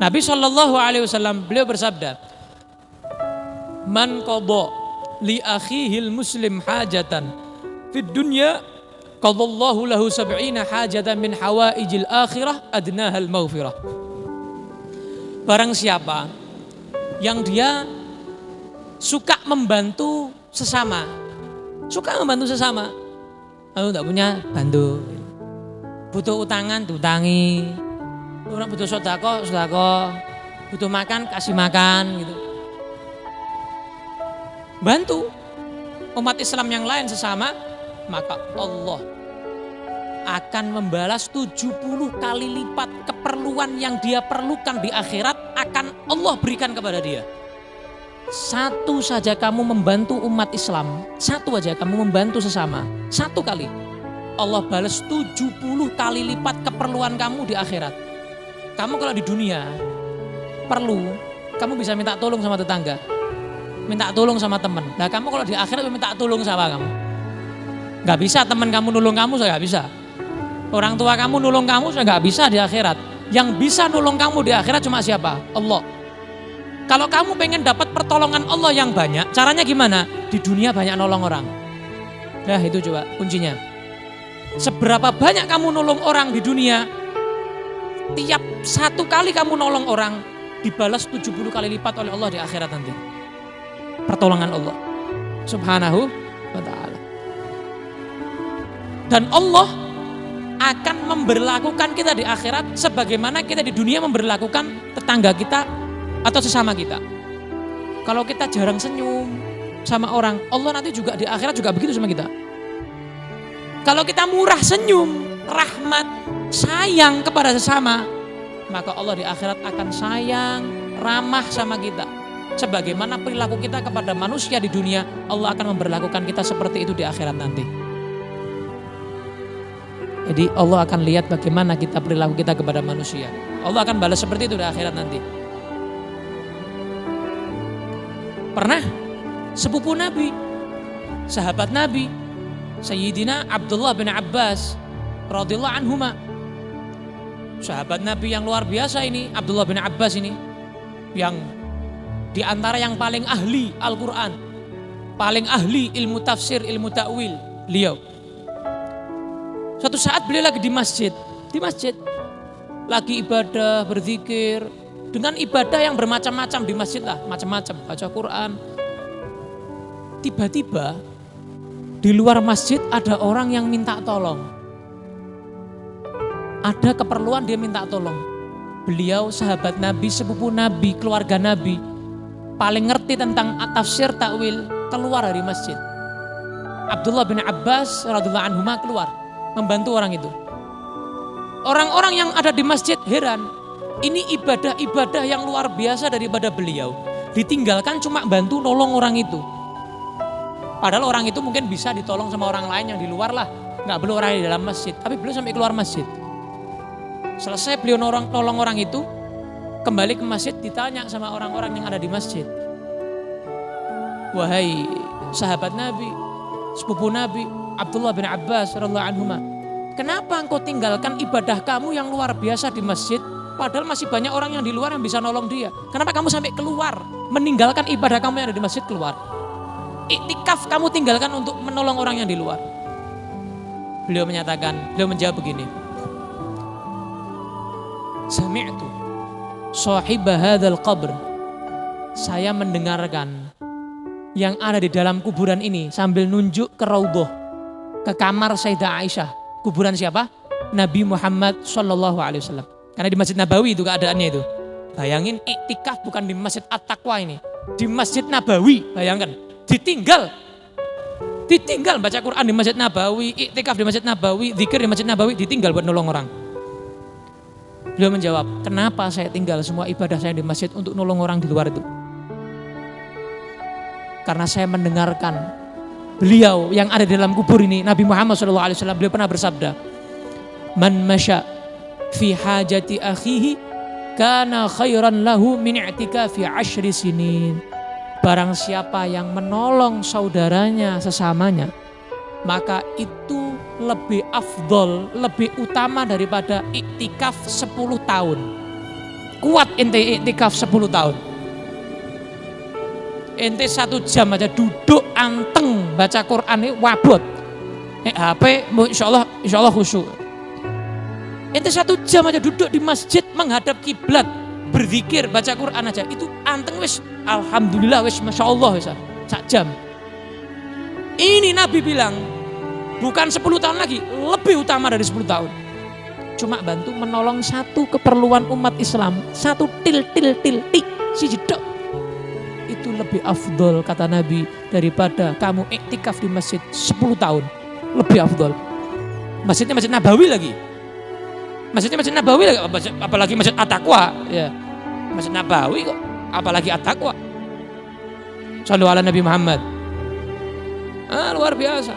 Nabi SAW beliau bersabda, man qadha li akhihil muslim hajatan fid dunya qadallahu lahu 70 hajatan min hawaijil akhirah adnahal maghfirah. Barang siapa yang dia suka membantu sesama, lalu tidak punya bantu, butuh utangan diutangi, orang butuh sedekah, butuh makan kasih makan gitu. Bantu umat Islam yang lain sesama, maka Allah akan membalas 70 kali lipat keperluan yang dia perlukan di akhirat akan Allah berikan kepada dia. Satu saja kamu membantu umat Islam, satu aja kamu membantu sesama, satu kali, Allah balas 70 kali lipat keperluan kamu di akhirat. Kamu kalau di dunia perlu, kamu bisa minta tolong sama tetangga, minta tolong sama teman. Nah kamu kalau di akhirat minta tolong sama kamu, gak bisa. Teman kamu nolong kamu, saya gak bisa. Orang tua kamu nolong kamu, saya gak bisa di akhirat. Yang bisa nolong kamu di akhirat cuma siapa? Allah. Kalau kamu pengen dapat pertolongan Allah yang banyak, caranya gimana? Di dunia banyak nolong orang. Nah itu coba kuncinya. Seberapa banyak kamu nolong orang di dunia, tiap satu kali kamu nolong orang, dibalas 70 kali lipat oleh Allah di akhirat nanti. Pertolongan Allah Subhanahu wa ta'ala. Dan Allah akan memberlakukan kita di akhirat sebagaimana kita di dunia memberlakukan tetangga kita atau sesama kita. Kalau kita jarang senyum sama orang, Allah nanti juga di akhirat juga begitu sama kita. Kalau kita murah senyum, rahmat, sayang kepada sesama, maka Allah di akhirat akan sayang, ramah sama kita. Sebagaimana perilaku kita kepada manusia di dunia, Allah akan memberlakukan kita seperti itu di akhirat nanti. Jadi Allah akan lihat bagaimana kita perilaku kita kepada manusia. Allah akan balas seperti itu di akhirat nanti. Pernah sepupu Nabi, sahabat Nabi, Sayyidina Abdullah bin Abbas radhiyallahu anhuma. Sahabat Nabi yang luar biasa ini, Abdullah bin Abbas ini, yang di antara yang paling ahli Al-Quran, paling ahli ilmu tafsir, ilmu ta'wil, beliau. Suatu saat beliau lagi di masjid, lagi ibadah, berzikir, dengan ibadah yang bermacam-macam di masjid lah, macam-macam, baca Quran. Tiba-tiba di luar masjid ada orang yang minta tolong. Ada keperluan dia minta tolong. Beliau sahabat Nabi, sepupu Nabi, keluarga Nabi, paling ngerti tentang tafsir takwil, keluar dari masjid. Abdullah bin Abbas radhiyallahu anhu keluar membantu orang itu. Orang-orang yang ada di masjid heran, ini ibadah-ibadah yang luar biasa daripada beliau. Ditinggalkan cuma bantu nolong orang itu. Padahal orang itu mungkin bisa ditolong sama orang lain yang di luar lah, nggak perlu orang di dalam masjid. Tapi beliau sampai keluar masjid. Selesai beliau nolong orang itu, kembali ke masjid, ditanya sama orang-orang yang ada di masjid. Wahai sahabat Nabi, sepupu Nabi, Abdullah bin Abbas radhiyallahu anhu, kenapa engkau tinggalkan ibadah kamu yang luar biasa di masjid, padahal masih banyak orang yang di luar yang bisa nolong dia? Kenapa kamu sampai keluar, meninggalkan ibadah kamu yang ada di masjid, keluar? Iktikaf kamu tinggalkan untuk menolong orang yang di luar. Beliau menjawab begini. Sami'tu sahiba hadzal qabr. Saya mendengarkan yang ada di dalam kuburan ini sambil nunjuk ke raudhah, ke kamar Sayyidah Aisyah. Kuburan siapa? Nabi Muhammad sallallahu alaihi wasallam. Karena di Masjid Nabawi itu keadaannya itu. Bayangin iktikaf bukan di Masjid At-Taqwa ini, di Masjid Nabawi, bayangkan. Ditinggal baca Quran di Masjid Nabawi, iktikaf di Masjid Nabawi, zikir di Masjid Nabawi, ditinggal buat nolong orang. Beliau menjawab, kenapa saya tinggal semua ibadah saya di masjid untuk nolong orang di luar itu? Karena saya mendengarkan beliau yang ada di dalam kubur ini, Nabi Muhammad SAW, beliau pernah bersabda, man masya fi hajati akhihi kana khairan lahu min i'tikafi 10 sinin. Barang siapa yang menolong saudaranya sesamanya, maka itu lebih afdol, lebih utama daripada iktikaf 10 tahun. kuat ente iktikaf 10 tahun. Ente 1 jam aja duduk anteng baca Quran ini wabot. HP insya Allah khusyuk. Ente 1 jam aja duduk di masjid menghadap kiblat, berzikir, baca Quran aja itu anteng wis, alhamdulillah wis, masya Allah wis 1 jam. Ini Nabi bilang bukan 10 tahun lagi, lebih utama dari 10 tahun. Cuma bantu menolong satu keperluan umat Islam, satu til si jedok. Itu lebih afdol kata Nabi daripada kamu iktikaf di masjid 10 tahun. Lebih afdol. Masjidnya Masjid Nabawi lagi. Masjidnya Masjid Nabawi lagi, apalagi Masjid At-Taqwa ya. Masjid Nabawi kok, apalagi At-Taqwa. Shallu ala Nabi Muhammad. Luar biasa.